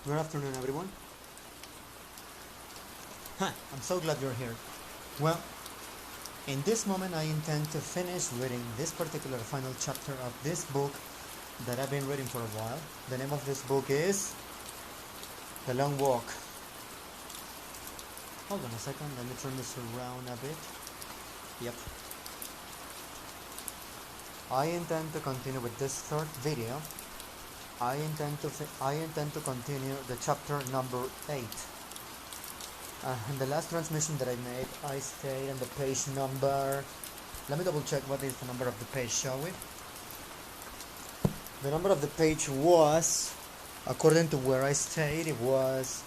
Good afternoon, everyone. I'm so glad you're here. Well, in this moment, I intend to finish reading this particular final chapter of this book that I've been reading for a while. The name of this book is The Long Walk. Hold on a second, let me turn this around a bit. Yep. I intend to continue with this third video. I intend to continue the chapter number 8. In the last transmission that I made, I stayed on the page number. Let me double check what is the number of the page, shall we? The number of the page was, according to where I stayed, it was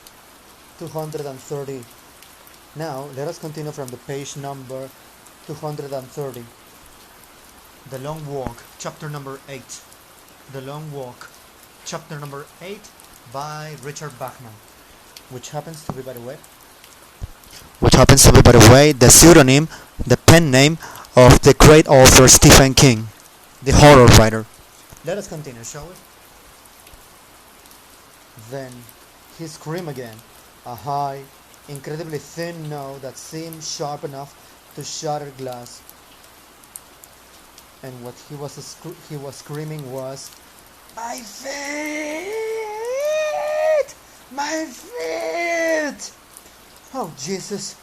230. Now, let us continue from the page number 230. The Long Walk, chapter number 8. The Long Walk, chapter number 8 by Richard Bachman, which happens to be, by the way, the pseudonym, the pen name of the great author Stephen King, the horror writer. Let us continue, shall we? Then he screamed again, a high, incredibly thin note that seemed sharp enough to shatter glass. And what he was screaming was, "My feet! My feet!" "Oh, Jesus,"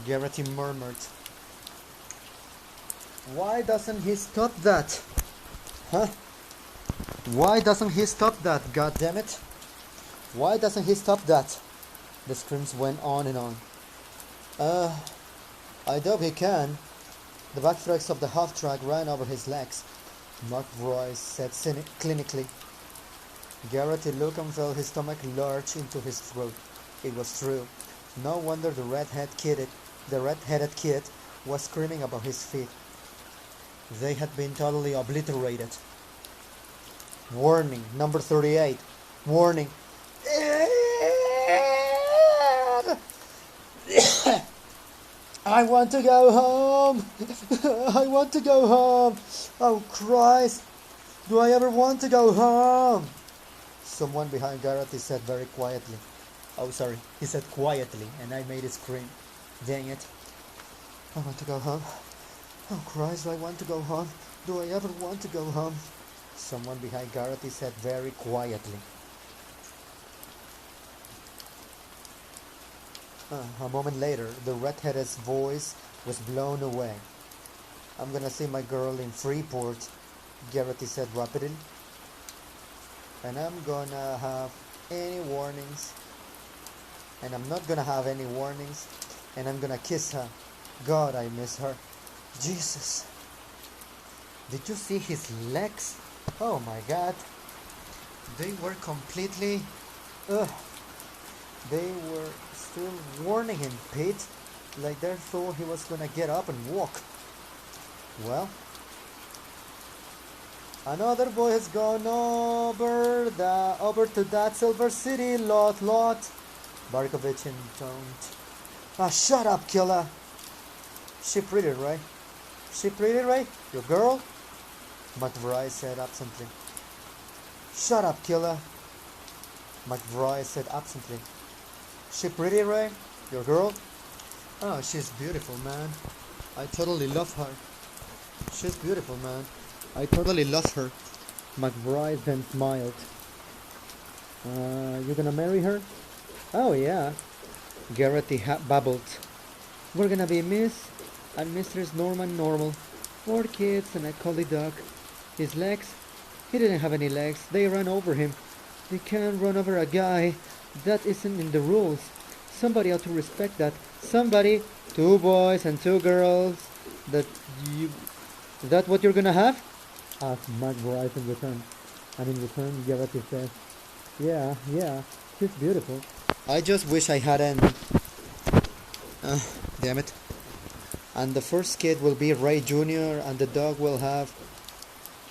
Garrity murmured. "Why doesn't he stop that? Huh? Why doesn't he stop that, God damn it? Why doesn't he stop that?" The screams went on and on. I doubt he can." The back tracks of the half-track ran over his legs, Mark Royce said clinically. Garrity looked and felt his stomach lurch into his throat. It was true. No wonder the red-headed kid was screaming about his feet. They had been totally obliterated. Warning, number 38. Warning. "I want to go home. I want to go home. Oh, Christ. Do I ever want to go home?" Someone behind Garrity said very quietly. Oh, sorry. He said quietly, and I made it scream. Dang it. "I want to go home. Oh, Christ, do I want to go home? Do I ever want to go home?" Someone behind Garrity said very quietly. A moment later, the red-headed's voice was blown away. "I'm gonna see my girl in Freeport," Garrity said rapidly. "And I'm gonna have any warnings. And I'm not gonna have any warnings. And I'm gonna kiss her. God, I miss her. Jesus. Did you see his legs? Oh my God. They were completely... They were still warning him, Pete. Like they thought he was gonna get up and walk. Well, another boy has gone over to that Silver City lot, Barkovich intoned. "Ah, shut up, killer." She pretty, right? She pretty, right? Your girl?" McBride said absently. "Shut up, killer," McBride said absently. "She pretty, right? Your girl?" "Oh, she's beautiful, man. I totally love her. She's beautiful, man. I totally love her." McBride then smiled. You gonna marry her?" "Oh, yeah," Garrity babbled. "We're gonna be Miss and Mrs. Norman Normal. 4 kids and a collie dog. His legs? He didn't have any legs. They ran over him. They can't run over a guy. That isn't in the rules. Somebody ought to respect that. Somebody. 2 boys and 2 girls. That what you're gonna have?" asked McBride in return. And in return, Garrity said, Yeah, she's beautiful. I just wish I hadn't... damn it. And the first kid will be Ray Jr. and the dog will have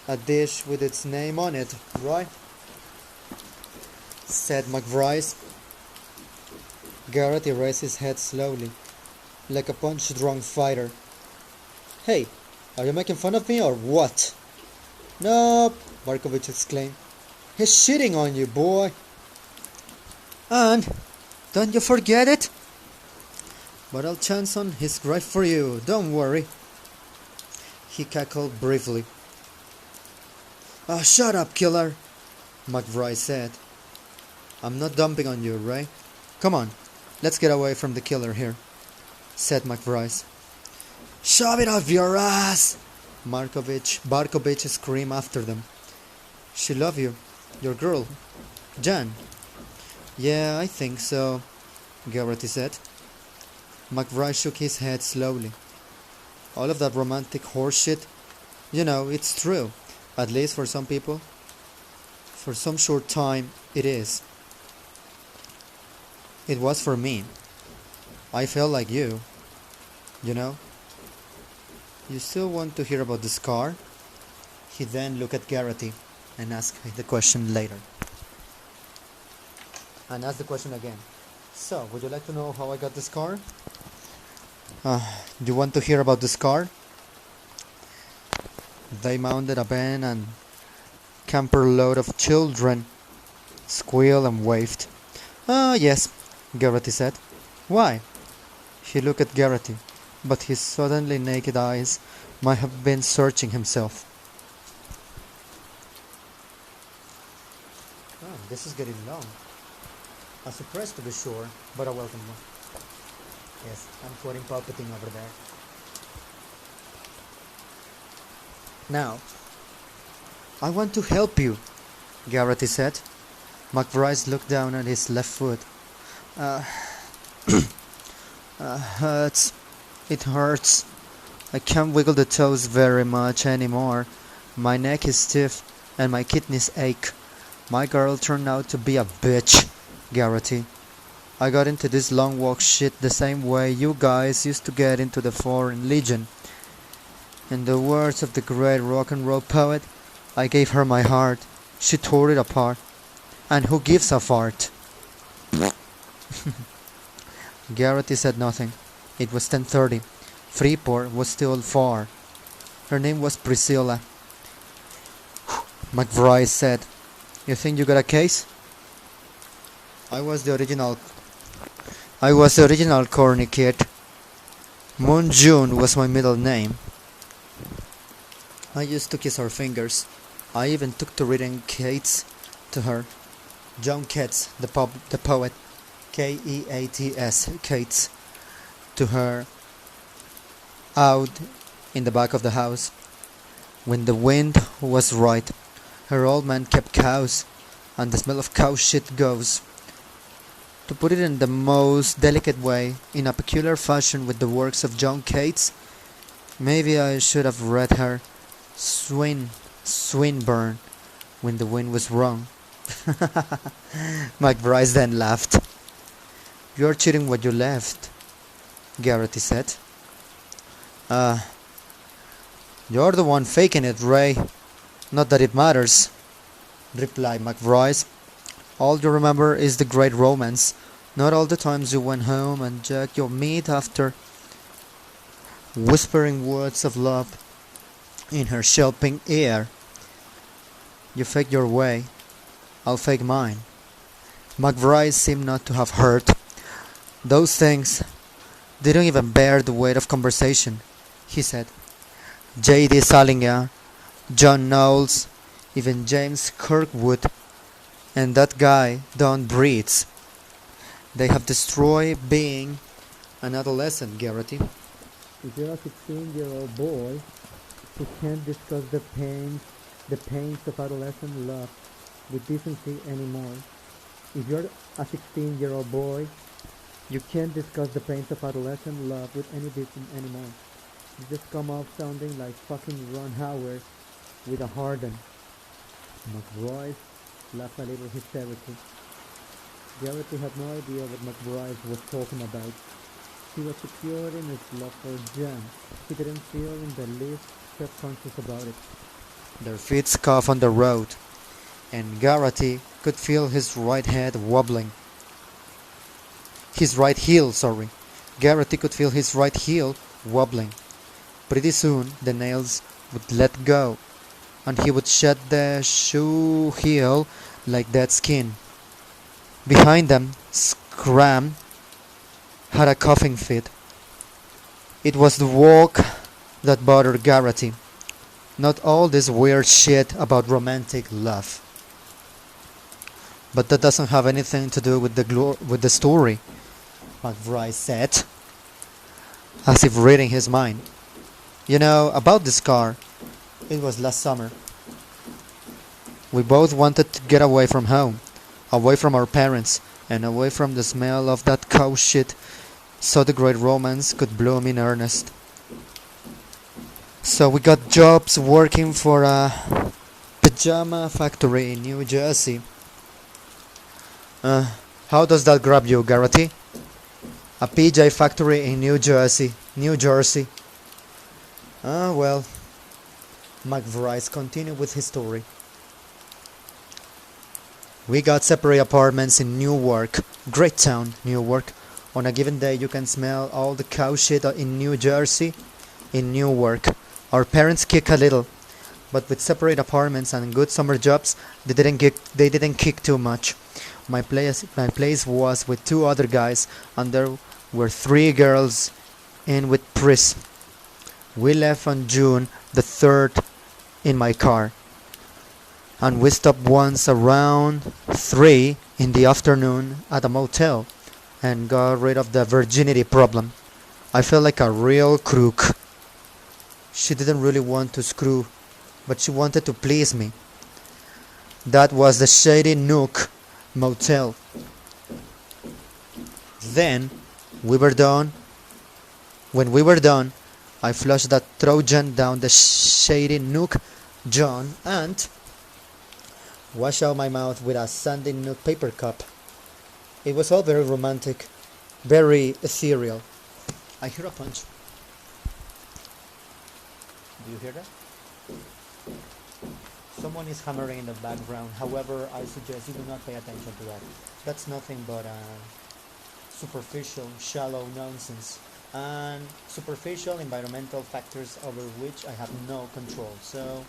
a dish with its name on it, right?" said McBride. Garrity raised his head slowly, like a punch-drunk fighter. "Hey, are you making fun of me or what?" "Nope," Barkovich exclaimed. "He's shitting on you, boy." And don't you forget it? But I'll chance on his right for you, don't worry. He cackled briefly. Shut up, killer, McBride said. I'm not dumping on you, Ray. Come on, let's get away from the killer here, said McBride. Shove it off your ass! Barkovich screamed after them. She love you, your girl, Jan. Yeah, I think so, Garrity said. McBride shook his head slowly. All of that romantic horseshit, you know, it's true. At least for some people. For some short time, it is. It was for me. I felt like you know. You still want to hear about the scar? He then looked at Garrity and asked the question later. And asked the question again. So, would you like to know how I got the scar? You want to hear about the scar? They mounted a van and camper load of children squealed and waved. Yes, Garrity said. Why? He looked at Garrity, but his suddenly naked eyes might have been searching himself. This is getting long. A surprise to be sure, but a welcome one. Yes, I'm quoting Palpatine over there. Now, I want to help you, Garrity said. McBride looked down at his left foot. Hurts. It hurts. I can't wiggle the toes very much anymore. My neck is stiff and my kidneys ache. My girl turned out to be a bitch, Garrity. I got into this long walk shit the same way you guys used to get into the Foreign Legion. In the words of the great rock and roll poet, I gave her my heart. She tore it apart. And who gives a fart? Garrity said nothing. It was 10:30. Freeport was still far. Her name was Priscilla. McBride said, You think you got a case? I was the original corny kid. Moon June was my middle name. I used to kiss her fingers. I even took to reading Keats to her. John Keats, the poet, Keats, Keats, to her out in the back of the house. When the wind was right, her old man kept cows, and the smell of cow shit goes. To put it in the most delicate way, in a peculiar fashion with the works of John Keats, maybe I should have read her Swinburne when the wind was wrong. McBride then laughed. You're cheating what you left, Garrity said. You're the one faking it, Ray. Not that it matters, replied McBride. All you remember is the great romance, not all the times you went home and jacked your meat after whispering words of love in her shelping ear. You fake your way, I'll fake mine. McBride seemed not to have heard. Those things didn't even bear the weight of conversation, he said. J.D. Salinger, John Knowles, even James Kirkwood, and that guy Don Breeds. They have destroyed being an adolescent, Garrity. If you're a 16-year-old boy who can't discuss the pains of adolescent love with decency anymore, if you're a 16-year-old boy, you can't discuss the pains of adolescent love with any decency anymore. You just come off sounding like fucking Ron Howard with a harden. McBride laughed a little hysterically. Garrity had no idea what McBride was talking about. He was secure in his love for Jan. He didn't feel in the least self-conscious about it. Their feet scuffed on the road, and Garrity could feel his right head wobbling. His right heel, sorry. Garrity could feel his right heel wobbling. Pretty soon, the nails would let go, and he would shed the shoe heel like dead skin. Behind them, Scram had a coughing fit. It was the walk that bothered Garrity, not all this weird shit about romantic love. But that doesn't have anything to do with the story, McBride said, as if reading his mind. You know, about this car, it was last summer. We both wanted to get away from home, away from our parents, and away from the smell of that cow shit, so the great romance could bloom in earnest. So we got jobs working for a pajama factory in New Jersey. How does that grab you, Garrity? A PJ factory in New Jersey. Well, McBride continued with his story. We got separate apartments in Newark, great town, Newark. On a given day you can smell all the cow shit in New Jersey. In Newark, our parents kick a little, but with separate apartments and good summer jobs, they didn't kick too much. My place was with 2 other guys, and there were 3 girls in with Pris. We left on June the 3rd in my car, and we stopped once around 3 in the afternoon at a motel and got rid of the virginity problem. I felt like a real crook. She didn't really want to screw, but she wanted to please me. That was the Shady Nook Motel. Then when we were done, I flushed that Trojan down the Shady Nook John and washed out my mouth with a Sandy Nook paper cup. It was all very romantic, very ethereal. I hear a punch. Do you hear that? Someone is hammering in the background. However, I suggest you do not pay attention to that. That's nothing but superficial, shallow nonsense and superficial environmental factors over which I have no control. So,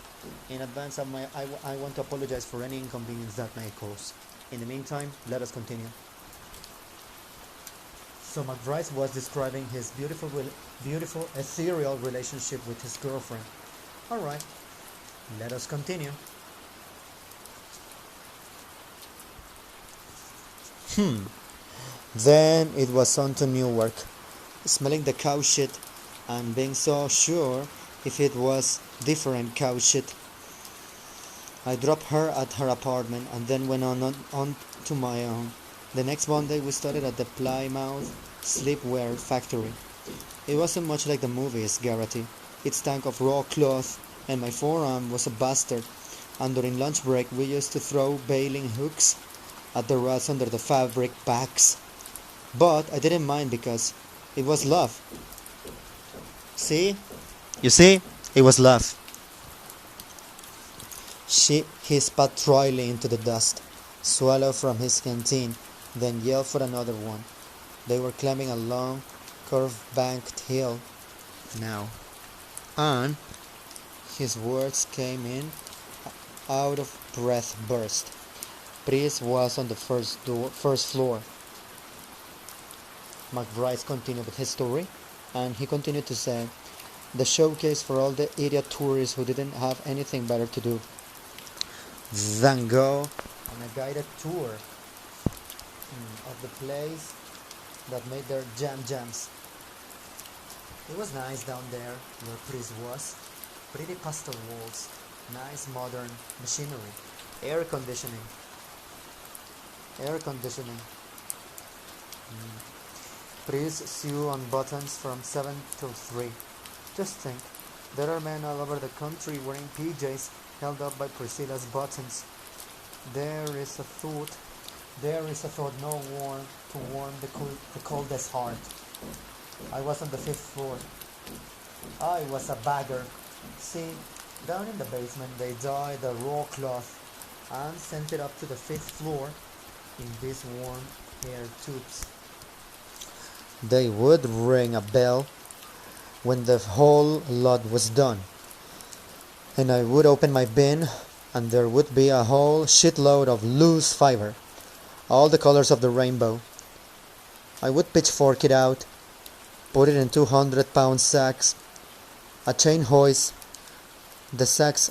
in advance of I want to apologize for any inconvenience that may cause. In the meantime, let us continue. So McBride was describing his beautiful, ethereal relationship with his girlfriend. Alright, let us continue. Then it was on to Newark, smelling the cow shit and being so sure if it was different cow shit. I dropped her at her apartment and then went on to my own. The next Monday we started at the Plymouth sleepwear factory. It wasn't much like the movies, Garrity. It stank of raw cloth and my forearm was a bastard, and during lunch break we used to throw baling hooks at the rats under the fabric bags. But I didn't mind because it was love. See? You see? It was love. He spat dryly into the dust, swallowed from his canteen, then yelled for another one. They were climbing a long, curve-banked hill now, and his words came in out of breath burst. Pris was on the first floor. McBride continued with his story, and he continued to say, the showcase for all the idiot tourists who didn't have anything better to do than go on a guided tour of the place that made their jams. It was nice down there where Pris was. Pretty pastel walls, nice modern machinery, air conditioning. Pris sew on buttons from 7 till 3. Just think, there are men all over the country wearing PJs held up by Priscilla's buttons. There is a thought no warm to warm the coldest heart. I was on the 5th floor. I was a bagger. See, down in the basement they dyed the raw cloth and sent it up to the 5th floor in these warm air tubes. They would ring a bell when the whole lot was done, and I would open my bin and there would be a whole shitload of loose fiber. all the colors of the rainbow. I would pitchfork it out, put it in 200-pound sacks, chain hoist the sacks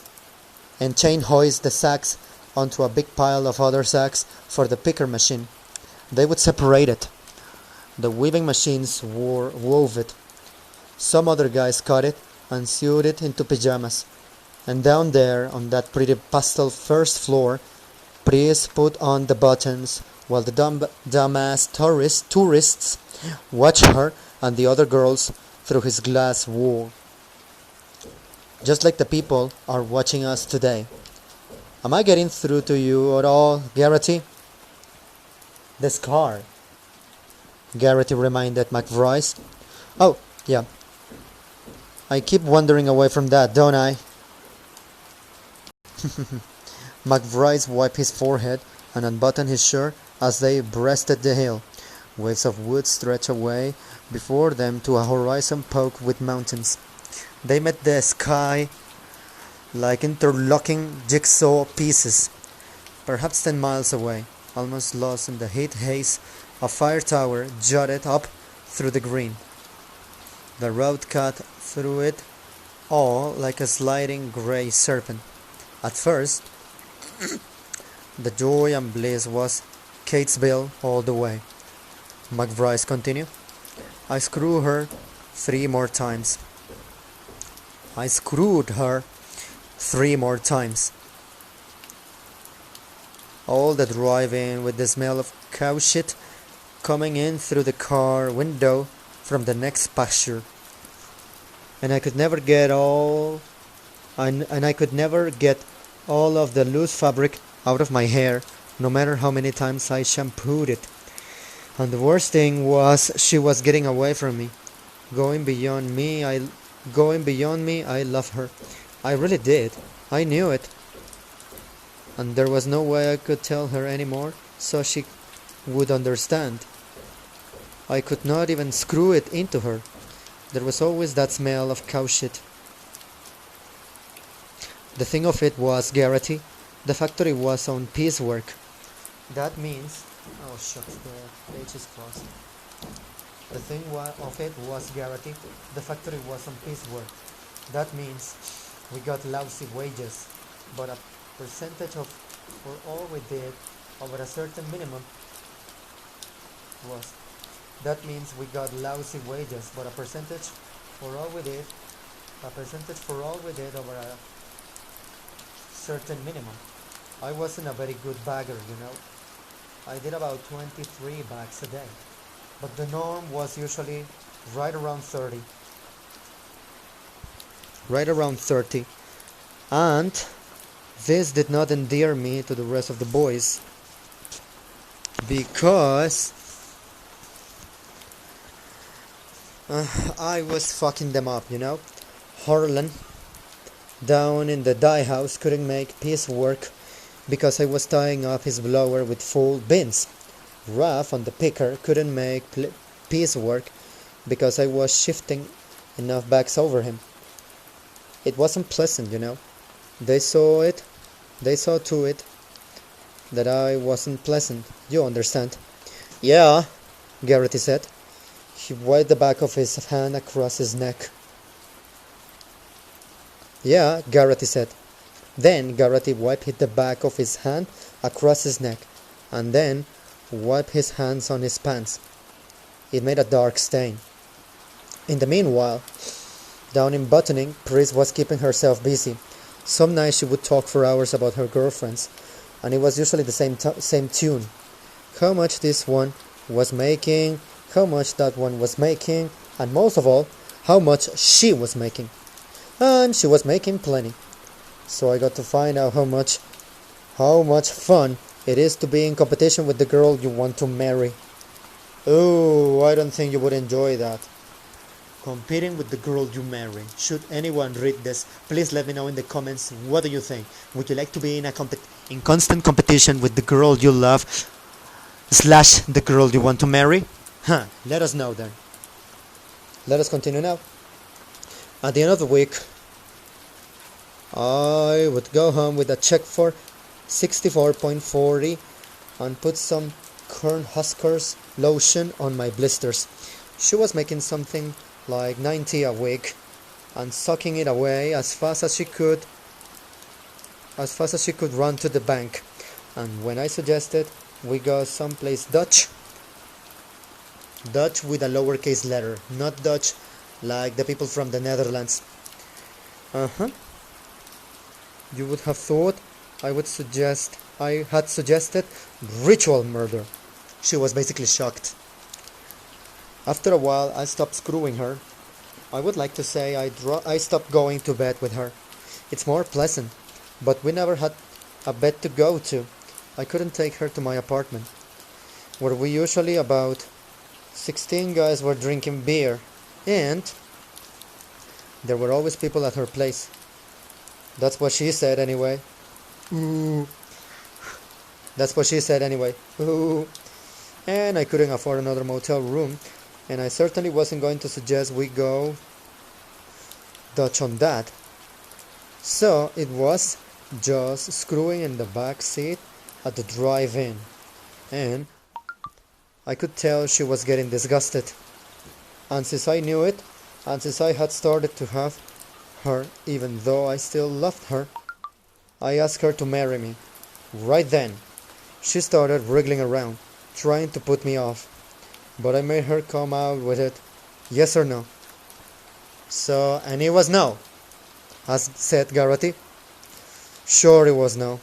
onto a big pile of other sacks for the picker machine. They would separate it. The weaving machines wove it. Some other guys cut it and sewed it into pajamas. And down there on that pretty pastel first floor, Pris put on the buttons while the dumbass tourists watched her and the other girls through his glass wall. Just like the people are watching us today. Am I getting through to you at all, Garrity? The scar, Garrity reminded McVrice. Oh, yeah. I keep wandering away from that, don't I? McVrice wiped his forehead and unbuttoned his shirt as they breasted the hill. Waves of wood stretched away before them to a horizon poked with mountains. They met the sky like interlocking jigsaw pieces, perhaps 10 miles away, almost lost in the heat haze. A fire tower jutted up through the green. The road cut through it all like a sliding grey serpent. At first, the joy and bliss was Catesville all the way. McVrice continued. I screwed her 3 more times. All the driving with the smell of cow shit coming in through the car window from the next pasture. And I could never get all of the loose fabric out of my hair, no matter how many times I shampooed it. And the worst thing was she was getting away from me. Going beyond me, I love her. I really did. I knew it. And there was no way I could tell her anymore, so she would understand. I could not even screw it into her. There was always that smell of cow shit. The thing of it was, Garrity, the factory was on piecework. That means... Oh shucks, the page is closed. The thing of it was, Garrity, the factory was on piecework. That means we got lousy wages, but a percentage of for all we did over a certain minimum was. That means we got lousy wages, but a percentage for all we did over a certain minimum. I wasn't a very good bagger, you know. I did about 23 bags a day, but the norm was usually right around 30. And this did not endear me to the rest of the boys, because I was fucking them up, you know. Harlan down in the dye house couldn't make piecework because I was tying up his blower with full bins. Raph on the picker couldn't make piecework because I was shifting enough bags over him. It wasn't pleasant, you know. They saw to it that I wasn't pleasant. You understand? Yeah, Garrity said. He wiped the back of his hand across his neck. Yeah, Garrity said. Then Garrity wiped the back of his hand across his neck, and then wiped his hands on his pants. It made a dark stain. In the meanwhile, down in buttoning, Pris was keeping herself busy. Some nights she would talk for hours about her girlfriends, and it was usually the same tune. How much this one was making, how much that one was making, and most of all, how much she was making. And she was making plenty. So I got to find out how much fun it is to be in competition with the girl you want to marry. Oh, I don't think you would enjoy that. Competing with the girl you marry. Should anyone read this, please let me know in the comments. What do you think? Would you like to be in constant competition with the girl you love / the girl you want to marry? Let us know then. Let us continue now. At the end of the week, I would go home with a check for $64.40 and put some Cornhuskers lotion on my blisters. She was making something like 90 a week and sucking it away as fast as she could run to the bank. And when I suggested we go someplace Dutch with a lowercase letter, not Dutch like the people from the Netherlands. You would have thought I had suggested ritual murder. She was basically shocked. After a while, I stopped screwing her. I would like to say I stopped going to bed with her. It's more pleasant, but we never had a bed to go to. I couldn't take her to my apartment, where we usually about 16 guys were drinking beer, and there were always people at her place. That's what she said anyway. Ooh. That's what she said anyway. Ooh. And I couldn't afford another motel room, and I certainly wasn't going to suggest we go Dutch on that. So it was just screwing in the back seat at the drive-in, and I could tell she was getting disgusted. And since I knew it, and since I had started to have her, even though I still loved her, I asked her to marry me. Right then, she started wriggling around, trying to put me off, but I made her come out with it, yes or no. So, and it was no, said Garrity. Sure it was no.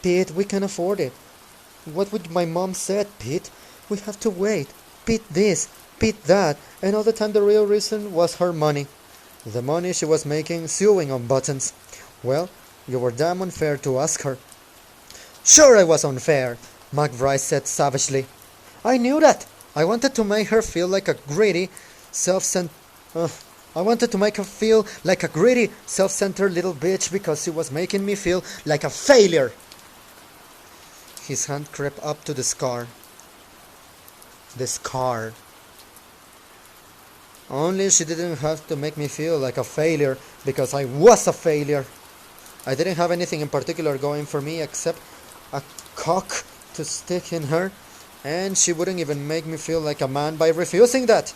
Pete, we can afford it. What would my mom said, Pete? We have to wait. Pete this, Pete that, and all the time the real reason was her money. The money she was making sewing on buttons. Well, you were damn unfair to ask her. Sure I was unfair, McBride said savagely. I knew that. I wanted to make her feel like a greedy, self-centered little bitch because she was making me feel like a failure. His hand crept up to the scar. The scar. Only she didn't have to make me feel like a failure, because I was a failure. I didn't have anything in particular going for me except a cock to stick in her, and she wouldn't even make me feel like a man by refusing that.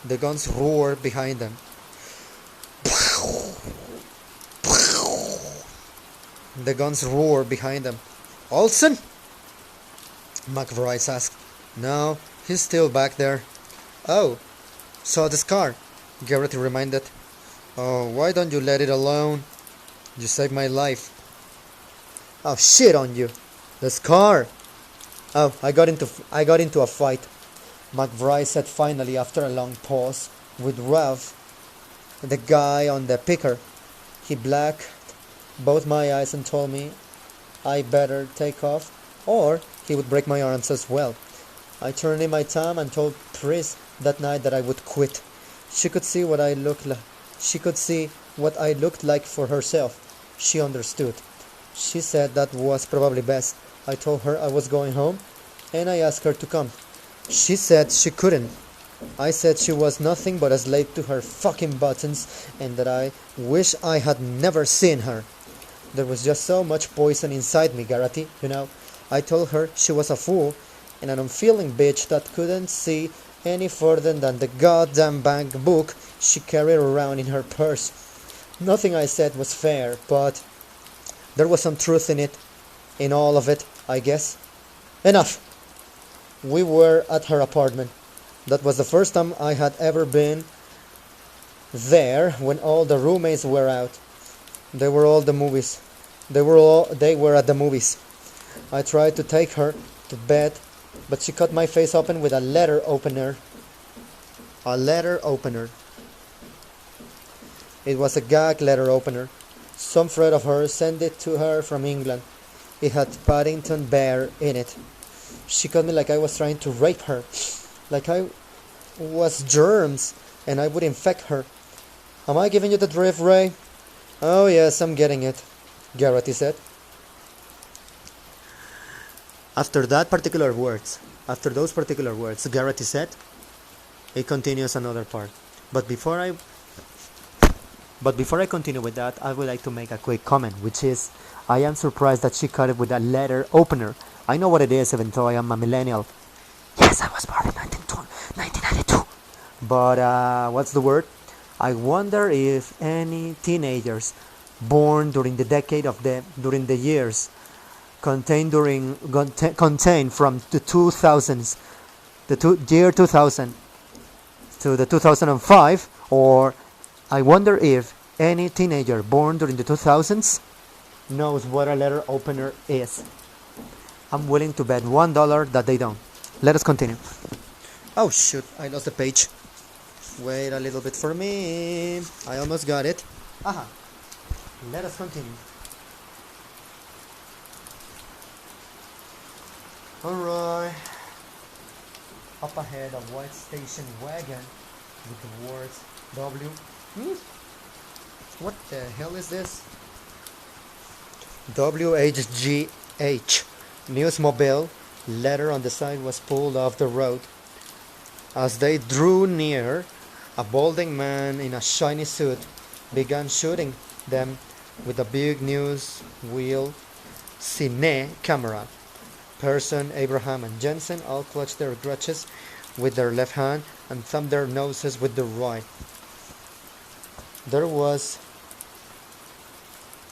The guns roared behind them. The guns roared behind them. Olsen? McBride asked. No, he's still back there. Oh, saw the scar, Garrity reminded. Oh, why don't you let it alone? You saved my life. Oh, shit on you. The scar. Oh, I got into a fight, McBride said finally after a long pause, with Ralph, the guy on the picker. He blacked both my eyes and told me I better take off, or he would break my arms as well. I turned in my time and told Pris that night that I would quit. She could see what I looked like. She could see what I looked like for herself. She understood. She said that was probably best. I told her I was going home, and I asked her to come. She said she couldn't. I said she was nothing but a slave to her fucking buttons, and that I wish I had never seen her. There was just so much poison inside me, Garrity, you know. I told her she was a fool, and an unfeeling bitch that couldn't see any further than the goddamn bank book she carried around in her purse. Nothing I said was fair, but there was some truth in it, in all of it, I guess. Enough! We were at her apartment. That was the first time I had ever been there when all the roommates were out. They were at the movies. I tried to take her to bed, but she cut my face open with a letter opener. A letter opener. It was a gag letter opener. Some friend of hers sent it to her from England. It had Paddington Bear in it. She cut me like I was trying to rape her, like I was germs and I would infect her. Am I giving you the drift, Ray? Oh yes, I'm getting it, Garrity said. After those particular words, Garrity said, it continues another part. But before I continue with that, I would like to make a quick comment, which is, I am surprised that she cut it with a letter opener. I know what it is, even though I am a millennial. Yes, I was born in 1992. But what's the word? I wonder if any teenagers born during the decade of during the years contained from the 2000s, year 2000 to the 2005, or I wonder if any teenager born during the 2000s knows what a letter opener is. I'm willing to bet $1 that they don't. Let us continue. Oh shoot, I lost the page. Wait a little bit for me. I almost got it. Aha. Let us continue. Alright. Up ahead, a white station wagon with the words W. What the hell is this? WHGH. Newsmobile. Letter on the side was pulled off the road. As they drew near, a balding man in a shiny suit began shooting them with a big news wheel cine camera. Person, Abraham, and Jensen all clutched their crutches with their left hand and thumbed their noses with the right. There was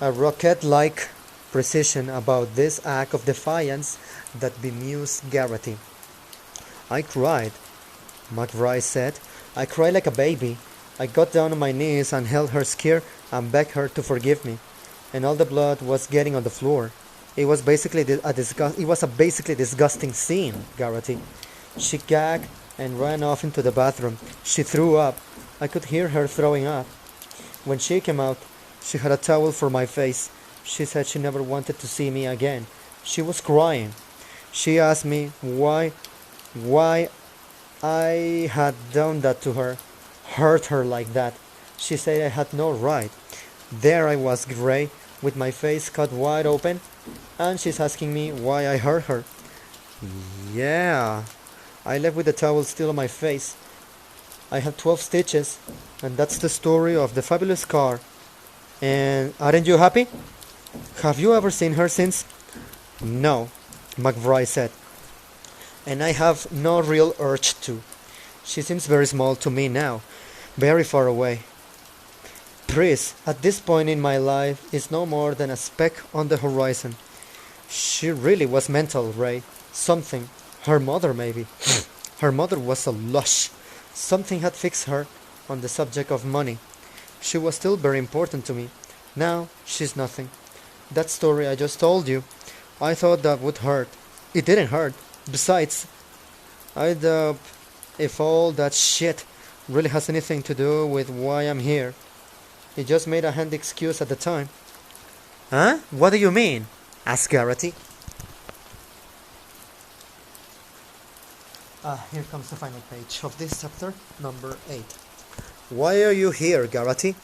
a rocket-like precision about this act of defiance that bemused Garrity. I cried, McBride said. I cried like a baby. I got down on my knees and held her scared and begged her to forgive me. And all the blood was getting on the floor. It was basically a basically disgusting scene, Garrity. She gagged and ran off into the bathroom. She threw up. I could hear her throwing up. When she came out, she had a towel for my face. She said she never wanted to see me again. She was crying. She asked me why I had done that to her, hurt her like that. She said I had no right. There I was, gray, with my face cut wide open, and she's asking me why I hurt her. Yeah, I left with the towel still on my face. I have 12 stitches, and that's the story of the fabulous car. And aren't you happy? Have you ever seen her since? No, McBride said. And I have no real urge to. She seems very small to me now, very far away. Pris, at this point in my life, is no more than a speck on the horizon. She really was mental, Ray. Something. Her mother, maybe. Her mother was a lush. Something had fixed her on the subject of money. She was still very important to me. Now, she's nothing. That story I just told you, I thought that would hurt. It didn't hurt. Besides, I doubt if all that shit really has anything to do with why I'm here. It just made a handy excuse at the time. Huh? What do you mean? Asked Garrity. Here comes the final page of this chapter, number 8. Why are you here, Garrity?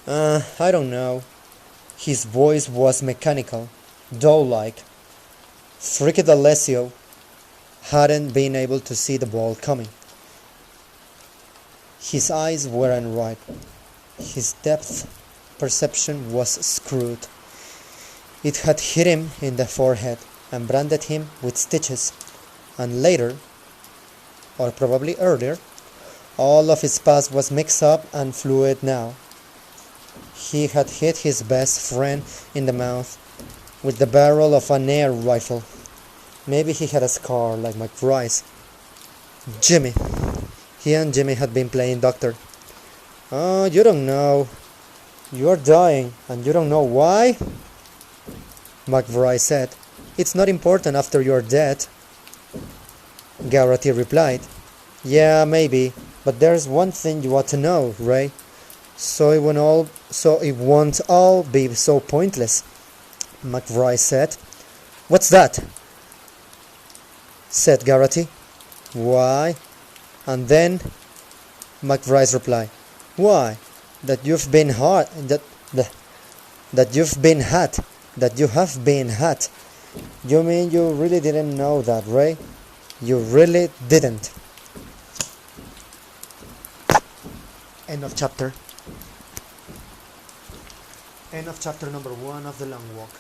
I don't know. His voice was mechanical, dull-like. Freaky D'Alessio hadn't been able to see the ball coming. His eyes weren't right. His depth perception was screwed. It had hit him in the forehead and branded him with stitches, and later, or probably earlier, all of his past was mixed up and fluid now. He had hit his best friend in the mouth with the barrel of an air rifle. Maybe he had a scar like McBride's. Jimmy. He and Jimmy had been playing doctor. Oh, you don't know. You're dying, and you don't know why? McBride said. It's not important after you're dead. Garrity replied. Yeah, maybe, but there's one thing you ought to know, Ray. So it won't all be so pointless. McBride said. What's that? Said Garrity. Why? And then McBride's reply. Why? That you have been had. You mean you really didn't know that, Ray? You really didn't. End of chapter. End of chapter number 1 of The Long Walk.